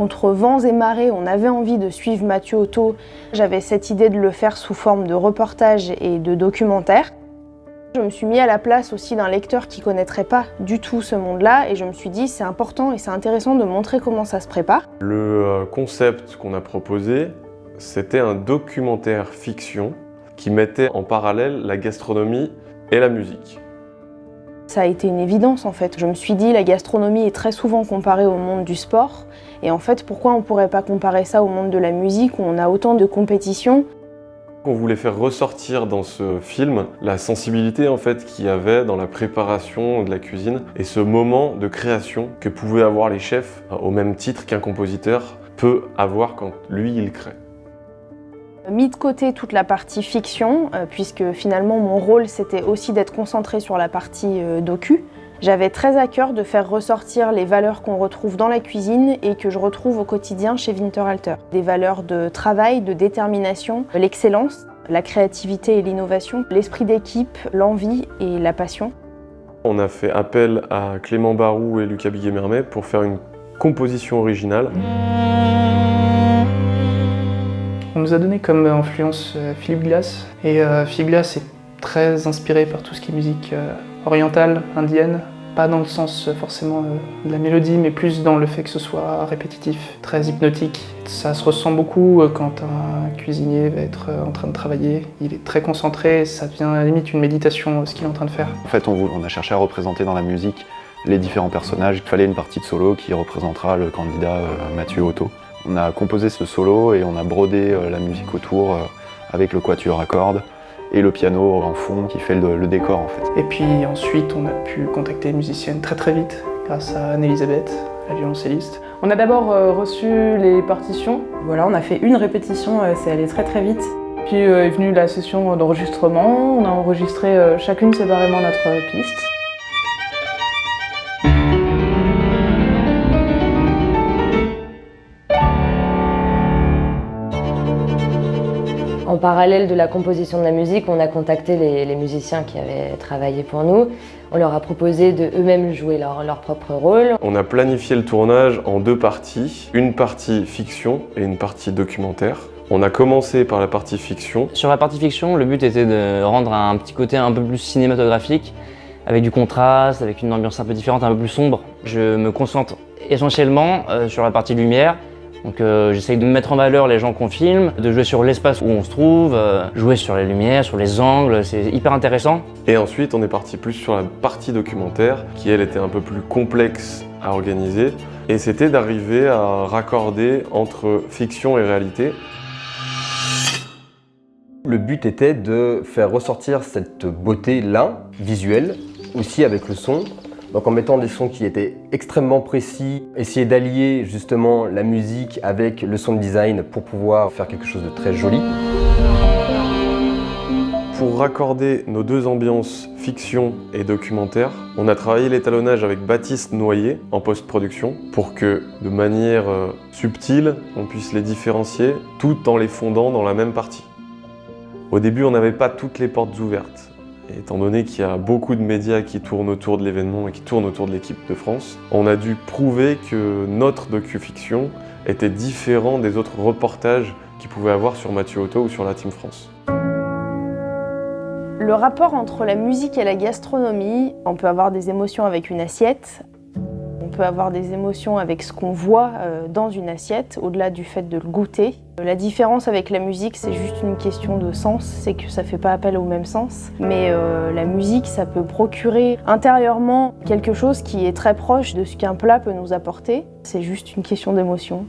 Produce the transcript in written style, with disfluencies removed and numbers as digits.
Contre vents et marées, on avait envie de suivre Mathieu Otto. J'avais cette idée de le faire sous forme de reportage et de documentaire. Je me suis mis à la place aussi d'un lecteur qui ne connaîtrait pas du tout ce monde-là et je me suis dit c'est important et c'est intéressant de montrer comment ça se prépare. Le concept qu'on a proposé, c'était un documentaire fiction qui mettait en parallèle la gastronomie et la musique. Ça a été une évidence en fait. Je me suis dit la gastronomie est très souvent comparée au monde du sport et en fait pourquoi on ne pourrait pas comparer ça au monde de la musique où on a autant de compétitions. On voulait faire ressortir dans ce film la sensibilité en fait qu'il y avait dans la préparation de la cuisine et ce moment de création que pouvaient avoir les chefs au même titre qu'un compositeur peut avoir quand lui il crée. Mis de côté toute la partie fiction, puisque finalement mon rôle c'était aussi d'être concentré sur la partie docu. J'avais très à cœur de faire ressortir les valeurs qu'on retrouve dans la cuisine et que je retrouve au quotidien chez Winterhalter. Des valeurs de travail, de détermination, l'excellence, la créativité et l'innovation, l'esprit d'équipe, l'envie et la passion. On a fait appel à Clément Barou et Lucas Biguet-Mermet pour faire une composition originale. On nous a donné comme influence Philippe Glass. Et Philippe Glass est très inspiré par tout ce qui est musique orientale, indienne. Pas dans le sens forcément de la mélodie, mais plus dans le fait que ce soit répétitif, très hypnotique. Ça se ressent beaucoup quand un cuisinier va être en train de travailler. Il est très concentré, ça devient à la limite une méditation ce qu'il est en train de faire. En fait, on a cherché à représenter dans la musique les différents personnages. Il fallait une partie de solo qui représentera le candidat Mathieu Otto. On a composé ce solo et on a brodé la musique autour avec le quatuor à cordes et le piano en fond qui fait le décor en fait. Et puis ensuite on a pu contacter les musiciennes très vite grâce à Anne-Elisabeth, la violoncelliste. On a d'abord reçu les partitions. Voilà, on a fait une répétition, c'est allé très vite. Puis est venue la session d'enregistrement, on a enregistré chacune séparément notre piste. En parallèle de la composition de la musique, on a contacté les musiciens qui avaient travaillé pour nous. On leur a proposé de eux-mêmes jouer leur propre rôle. On a planifié le tournage en deux parties, une partie fiction et une partie documentaire. On a commencé par la partie fiction. Sur la partie fiction, le but était de rendre un petit côté un peu plus cinématographique, avec du contraste, avec une ambiance un peu différente, un peu plus sombre. Je me concentre essentiellement sur la partie lumière. Donc j'essaye de mettre en valeur les gens qu'on filme, de jouer sur l'espace où on se trouve, jouer sur les lumières, sur les angles, c'est hyper intéressant. Et ensuite on est parti plus sur la partie documentaire, qui elle était un peu plus complexe à organiser. Et c'était d'arriver à raccorder entre fiction et réalité. Le but était de faire ressortir cette beauté-là, visuelle, aussi avec le son. Donc en mettant des sons qui étaient extrêmement précis, essayer d'allier justement la musique avec le sound design pour pouvoir faire quelque chose de très joli. Pour raccorder nos deux ambiances fiction et documentaire, on a travaillé l'étalonnage avec Baptiste Noyer en post-production pour que, de manière subtile, on puisse les différencier tout en les fondant dans la même partie. Au début, on n'avait pas toutes les portes ouvertes. Et étant donné qu'il y a beaucoup de médias qui tournent autour de l'événement et qui tournent autour de l'équipe de France, on a dû prouver que notre docu-fiction était différent des autres reportages qu'il pouvait avoir sur Mathieu Otto ou sur la Team France. Le rapport entre la musique et la gastronomie, on peut avoir des émotions avec une assiette, on peut avoir des émotions avec ce qu'on voit dans une assiette, au-delà du fait de le goûter. La différence avec la musique, c'est juste une question de sens, c'est que ça ne fait pas appel au même sens. Mais la musique, ça peut procurer intérieurement quelque chose qui est très proche de ce qu'un plat peut nous apporter. C'est juste une question d'émotion.